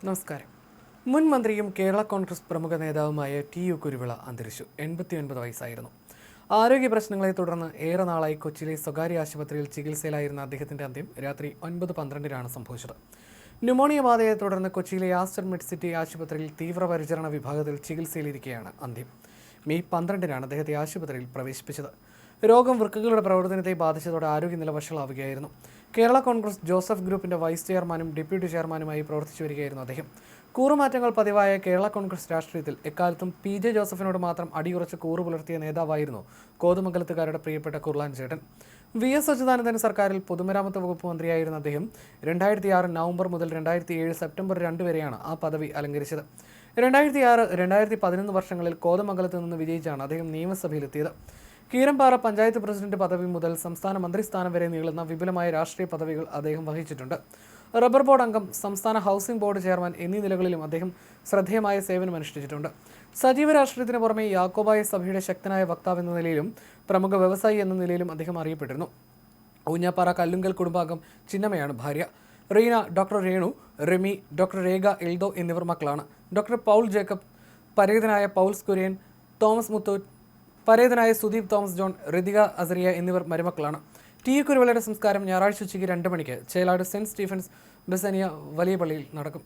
നമസ്കാരം. മുൻ മന്ത്രിയും കേരള കോൺഗ്രസ് പ്രമുഖ നേതാവുമായ ടി.യു. കുരുവിള അന്തരിച്ചു. 89 വയസ്സായിരുന്നു. ആരോഗ്യ പ്രശ്നങ്ങളെ തുടർന്ന് ഏറെ നാളായി കൊച്ചിയിലെ സ്വകാര്യ ആശുപത്രിയിൽ ചികിത്സയിലായിരുന്ന അദ്ദേഹത്തിന്റെ അന്ത്യം രാത്രി 9:12 സംഭവിച്ചത്. ന്യൂമോണിയ ബാധയെ തുടർന്ന് കൊച്ചിയിലെ ആസ്റ്റർ മെഡ്സിറ്റി ആശുപത്രിയിൽ തീവ്രപരിചരണ വിഭാഗത്തിൽ ചികിത്സയിലിരിക്കെയാണ് അന്ത്യം. മെയ് 12 അദ്ദേഹത്തെ ആശുപത്രിയിൽ പ്രവേശിപ്പിച്ചത്. രോഗം വൃക്കകളുടെ പ്രവർത്തനത്തെ ബാധിച്ചതോടെ ആരോഗ്യനില വഷളാവുകയായിരുന്നു. കേരള കോൺഗ്രസ് ജോസഫ് ഗ്രൂപ്പിന്റെ വൈസ് ചെയർമാനും ഡെപ്യൂട്ടി ചെയർമാനുമായി പ്രവർത്തിച്ചു വരികയായിരുന്നു അദ്ദേഹം. കൂറുമാറ്റങ്ങൾ പതിവായ കേരള കോൺഗ്രസ് രാഷ്ട്രീയത്തിൽ എക്കാലത്തും പി.ജെ. ജോസഫിനോട് മാത്രം അടിയുറച്ച് കൂറു പുലർത്തിയ നേതാവായിരുന്നു കോതമംഗലത്തുകാരുടെ പ്രിയപ്പെട്ട കുർളാൻ ചേട്ടൻ. വി.എസ്. അച്യുതാനന്ദൻ സർക്കാരിൽ പൊതുമരാമത്ത് വകുപ്പ് മന്ത്രിയായിരുന്ന അദ്ദേഹം 2006 നവംബർ മുതൽ 2007 സെപ്റ്റംബർ 2 വരെയാണ് ആ പദവി അലങ്കരിച്ചത്. 2006-2011 വർഷങ്ങളിൽ കോതമംഗലത്ത് നിന്ന് വിജയിച്ചാണ് അദ്ദേഹം നിയമസഭയിലെത്തിയത്. കീരമ്പാറ പഞ്ചായത്ത് പ്രസിഡന്റ് പദവി മുതൽ സംസ്ഥാന മന്ത്രിസ്ഥാനം വരെ നീളുന്ന വിപുലമായ രാഷ്ട്രീയ പദവികൾ അദ്ദേഹം വഹിച്ചിട്ടുണ്ട്. റബ്ബർ ബോർഡ് അംഗം, സംസ്ഥാന ഹൗസിംഗ് ബോർഡ് ചെയർമാൻ എന്നീ നിലകളിലും അദ്ദേഹം ശ്രദ്ധേയമായ സേവനമനുഷ്ഠിച്ചിട്ടുണ്ട്. സജീവ രാഷ്ട്രീയത്തിന് പുറമെ യാക്കോബായ സഭയുടെ ശക്തനായ വക്താവ് എന്ന നിലയിലും പ്രമുഖ വ്യവസായി എന്ന നിലയിലും അദ്ദേഹം അറിയപ്പെട്ടിരുന്നു. ഊഞ്ഞാപ്പാറ കല്ലുങ്കൽ കുടുംബാംഗം ചിന്നമ്മയാണ് ഭാര്യ. റീന, ഡോക്ടർ രേണു, റിമി, ഡോക്ടർ രേഖ, എൽദോ എന്നിവർ മക്കളാണ്. ഡോക്ടർ പൗൾ ജേക്കബ്, പരേതനായ പൗൾസ് കുര്യൻ, തോമസ് മുത്തൂറ്റ്, പരേതനായ സുദീപ് തോമസ് ജോൺ, ഋതിക അസറിയ എന്നിവർ മരുമക്കളാണ്. ടി.യു. കുരുവിളയുടെ സംസ്കാരം ഞായറാഴ്ച ഉച്ചയ്ക്ക് 2 മണിക്ക് ചേലാട് സെന്റ് സ്റ്റീഫൻസ് ബെസനിയ വലിയ പള്ളിയിൽ നടക്കും.